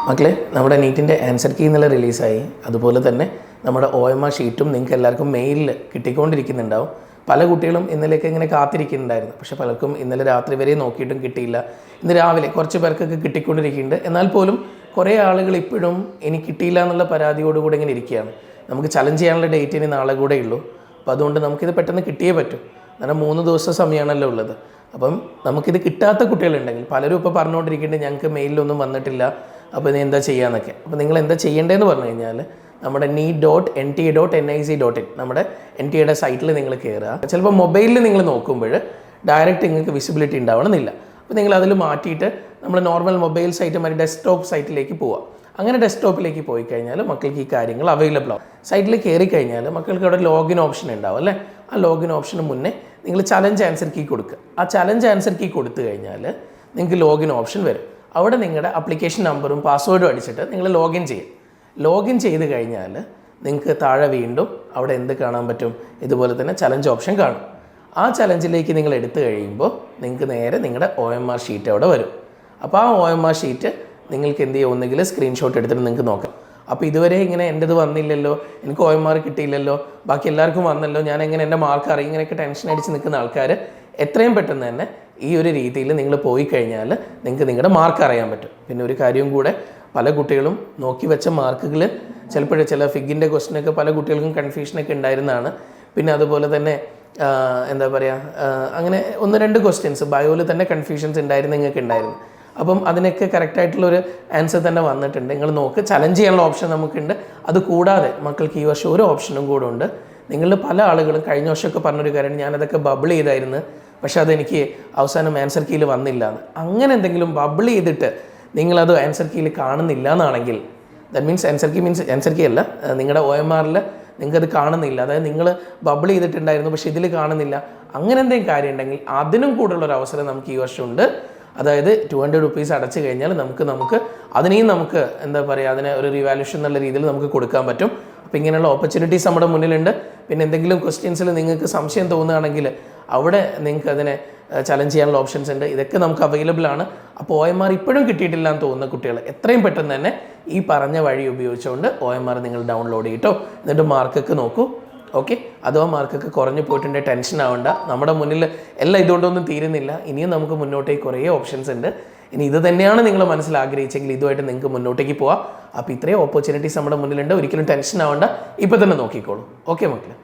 മക്കളെ, നമ്മുടെ നീറ്റിൻ്റെ answer key ഇന്നലെ റിലീസായി. അതുപോലെ തന്നെ നമ്മുടെ OMR ഷീറ്റും നിങ്ങൾക്ക് എല്ലാവർക്കും മെയിലിൽ കിട്ടിക്കൊണ്ടിരിക്കുന്നുണ്ടാവും. പല കുട്ടികളും ഇന്നലെയൊക്കെ ഇങ്ങനെ കാത്തിരിക്കുന്നുണ്ടായിരുന്നു. പക്ഷേ പലർക്കും ഇന്നലെ രാത്രി വരെ നോക്കിയിട്ടും കിട്ടിയില്ല. ഇന്ന് രാവിലെ കുറച്ച് പേർക്കൊക്കെ കിട്ടിക്കൊണ്ടിരിക്കുന്നുണ്ട്. എന്നാൽ പോലും കുറേ ആളുകൾ ഇപ്പോഴും എനിക്ക് കിട്ടിയില്ല എന്നുള്ള പരാതിയോടുകൂടി ഇങ്ങനെ ഇരിക്കുകയാണ്. നമുക്ക് ചലഞ്ച് ചെയ്യാനുള്ള ഡേറ്റ് ഇനി നാളെ കൂടെ ഉള്ളൂ. അപ്പോൾ അതുകൊണ്ട് നമുക്കിത് പെട്ടെന്ന് കിട്ടിയേ പറ്റും. കാരണം 3 ദിവസം സമയമാണല്ലോ ഉള്ളത്. അപ്പം നമുക്കിത് കിട്ടാത്ത കുട്ടികളുണ്ടെങ്കിൽ പലരും ഇപ്പോൾ പറഞ്ഞുകൊണ്ടിരിക്കുന്നുണ്ട് ഞങ്ങൾക്ക് മെയിലൊന്നും വന്നിട്ടില്ല, അപ്പോൾ ഇനി എന്താ ചെയ്യാന്നൊക്കെ. അപ്പോൾ നിങ്ങൾ എന്താ ചെയ്യേണ്ടതെന്ന് പറഞ്ഞു കഴിഞ്ഞാൽ നമ്മുടെ NEET.NTA.NIC.in നമ്മുടെ NTA സൈറ്റിൽ നിങ്ങൾ കയറുക. ചിലപ്പോൾ മൊബൈലിൽ നിങ്ങൾ നോക്കുമ്പോൾ ഡയറക്റ്റ് നിങ്ങൾക്ക് വിസിബിലിറ്റി ഉണ്ടാവണമെന്നില്ല. അപ്പോൾ നിങ്ങൾ അതിൽ മാറ്റിയിട്ട് നമ്മൾ നോർമൽ മൊബൈൽ സൈറ്റ് മാറി ഡെസ്ക്ടോപ്പ് സൈറ്റിലേക്ക് പോവുക. അങ്ങനെ ഡെസ്ക്ടോപ്പിലേക്ക് പോയി കഴിഞ്ഞാൽ മക്കൾക്ക് ഈ കാര്യങ്ങൾ അവൈലബിൾ ആവും. സൈറ്റിൽ കയറി കഴിഞ്ഞാൽ മക്കൾക്ക് അവിടെ ലോഗിൻ ഓപ്ഷൻ ഉണ്ടാവും അല്ലേ. ആ ലോഗിൻ ഓപ്ഷന് മുന്നേ നിങ്ങൾ ചലഞ്ച് ആൻസർ കീ കൊടുക്കുക. ആ ചലഞ്ച് ആൻസർ കീ കൊടുത്തു കഴിഞ്ഞാൽ നിങ്ങൾക്ക് ലോഗിൻ ഓപ്ഷൻ വരും. അവിടെ നിങ്ങളുടെ അപ്ലിക്കേഷൻ നമ്പറും പാസ്വേഡും അടിച്ചിട്ട് നിങ്ങൾ ലോഗിൻ ചെയ്യും. ലോഗിൻ ചെയ്ത് കഴിഞ്ഞാൽ നിങ്ങൾക്ക് താഴെ വീണ്ടും അവിടെ എന്ത് കാണാൻ പറ്റും? ഇതുപോലെ തന്നെ ചലഞ്ച് ഓപ്ഷൻ കാണും. ആ ചലഞ്ചിലേക്ക് നിങ്ങൾ എടുത്തു കഴിയുമ്പോൾ നിങ്ങൾക്ക് നേരെ നിങ്ങളുടെ OMR ഷീറ്റ് അവിടെ വരും. അപ്പോൾ ആ OMR ഷീറ്റ് നിങ്ങൾക്ക് എന്ത് ചെയ്യും? ഒന്നുകിൽ സ്ക്രീൻഷോട്ട് എടുത്തിട്ട് നിങ്ങൾക്ക് നോക്കാം. അപ്പോൾ ഇതുവരെ ഇങ്ങനെ എൻ്റെത് വന്നില്ലല്ലോ, എനിക്ക് OMR കിട്ടിയില്ലല്ലോ, ബാക്കി എല്ലാവർക്കും വന്നല്ലോ, ഞാൻ എങ്ങനെ എൻ്റെ മാർക്ക് അറിയും, ഇങ്ങനെയൊക്കെ ടെൻഷൻ അടിച്ച് നിൽക്കുന്ന ആൾക്കാർ എത്രയും പെട്ടെന്ന് തന്നെ ഈ ഒരു രീതിയിൽ നിങ്ങൾ പോയി കഴിഞ്ഞാൽ നിങ്ങൾക്ക് നിങ്ങളുടെ മാർക്ക് അറിയാൻ പറ്റും. പിന്നെ ഒരു കാര്യവും കൂടെ, പല കുട്ടികളും നോക്കി വെച്ച മാർക്കുകൾ ചിലപ്പോഴേ ചില ഫിഗിൻ്റെ ക്വസ്റ്റ്യനൊക്കെ പല കുട്ടികൾക്കും കൺഫ്യൂഷനൊക്കെ ഉണ്ടായിരുന്നതാണ്. പിന്നെ അതുപോലെ തന്നെ എന്താ പറയുക, അങ്ങനെ 1-2 ക്വസ്റ്റ്യൻസ് ബയോയിൽ തന്നെ കൺഫ്യൂഷൻസ് ഉണ്ടായിരുന്നു, നിങ്ങൾക്ക് ഉണ്ടായിരുന്നു. അപ്പം അതിനൊക്കെ കറക്റ്റായിട്ടുള്ളൊരു ആൻസർ തന്നെ വന്നിട്ടുണ്ട്. നിങ്ങൾ നോക്ക്, ചലഞ്ച് ചെയ്യാനുള്ള ഓപ്ഷൻ നമുക്കുണ്ട്. അത് കൂടാതെ മക്കൾക്ക് ഈ വർഷം ഒരു ഓപ്ഷനും കൂടെ ഉണ്ട്. നിങ്ങളിൽ പല ആളുകളും കഴിഞ്ഞ വർഷമൊക്കെ പറഞ്ഞൊരു കാര്യമാണ്, ഞാനതൊക്കെ ബബിൾ ചെയ്തായിരുന്നു പക്ഷേ അതെനിക്ക് അവസാനം ആൻസർ കീയിൽ വന്നില്ല എന്ന്. അങ്ങനെ എന്തെങ്കിലും ബബിൾ ചെയ്തിട്ട് നിങ്ങളത് ആൻസർ കീയിൽ കാണുന്നില്ല എന്നാണെങ്കിൽ, ദാറ്റ് മീൻസ് ആൻസർ കീ അല്ല, നിങ്ങളുടെ OMRൽ നിങ്ങൾക്കത് കാണുന്നില്ല, അതായത് നിങ്ങൾ ബബിൾ ചെയ്തിട്ടുണ്ടായിരുന്നു പക്ഷേ ഇതിൽ കാണുന്നില്ല, അങ്ങനെ എന്തെങ്കിലും കാര്യം ഉണ്ടെങ്കിൽ അതിനും കൂടുതലുള്ളൊരു അവസരം നമുക്ക് ഈ വർഷമുണ്ട്. അതായത് 200 റുപ്പീസ് അടച്ചു കഴിഞ്ഞാൽ നമുക്ക് അതിനെയും നമുക്ക് എന്താ പറയുക, അതിനെ ഒരു റിവാലുവേഷൻ എന്നുള്ള രീതിയിൽ നമുക്ക് കൊടുക്കാൻ പറ്റും. അപ്പോൾ ഇങ്ങനെയുള്ള ഓപ്പർച്യൂണിറ്റീസ് നമ്മുടെ മുന്നിലുണ്ട്. പിന്നെ എന്തെങ്കിലും ക്വസ്റ്റ്യൻസിൽ നിങ്ങൾക്ക് സംശയം തോന്നുകയാണെങ്കിൽ അവിടെ നിങ്ങൾക്ക് അതിനെ ചലഞ്ച് ചെയ്യാനുള്ള ഓപ്ഷൻസ് ഉണ്ട്. ഇതൊക്കെ നമുക്ക് അവൈലബിൾ ആണ്. അപ്പോൾ OMR ഇപ്പോഴും കിട്ടിയിട്ടില്ല എന്ന് തോന്നുന്ന കുട്ടികൾ എത്രയും പെട്ടെന്ന് തന്നെ ഈ പറഞ്ഞ വഴി ഉപയോഗിച്ചുകൊണ്ട് OMR നിങ്ങൾ ഡൗൺലോഡ് ചെയ്തിട്ടോ, എന്നിട്ട് മാർക്കൊക്കെ നോക്കൂ. ഓക്കെ, അഥവാ മാർക്കൊക്കെ കുറഞ്ഞു പോയിട്ടുണ്ടെങ്കിൽ ടെൻഷൻ ആവണ്ട. നമ്മുടെ മുന്നിൽ എല്ലാം ഇതുകൊണ്ടൊന്നും തീരുന്നില്ല. ഇനിയും നമുക്ക് മുന്നോട്ടേക്ക് കുറേ ഓപ്ഷൻസ് ഉണ്ട്. ഇനി ഇത് തന്നെയാണ് നിങ്ങൾ മനസ്സിൽ ആഗ്രഹിച്ചെങ്കിൽ ഇതുമായിട്ട് നിങ്ങൾക്ക് മുന്നോട്ടേക്ക് പോവാം. അപ്പോൾ ഇത്രയും ഓപ്പർച്യൂണിറ്റീസ് നമ്മുടെ മുന്നിലുണ്ട്. ഒരിക്കലും ടെൻഷൻ ആവണ്ട, ഇപ്പോൾ തന്നെ നോക്കിക്കോളൂ. ഓക്കെ മക്കളെ.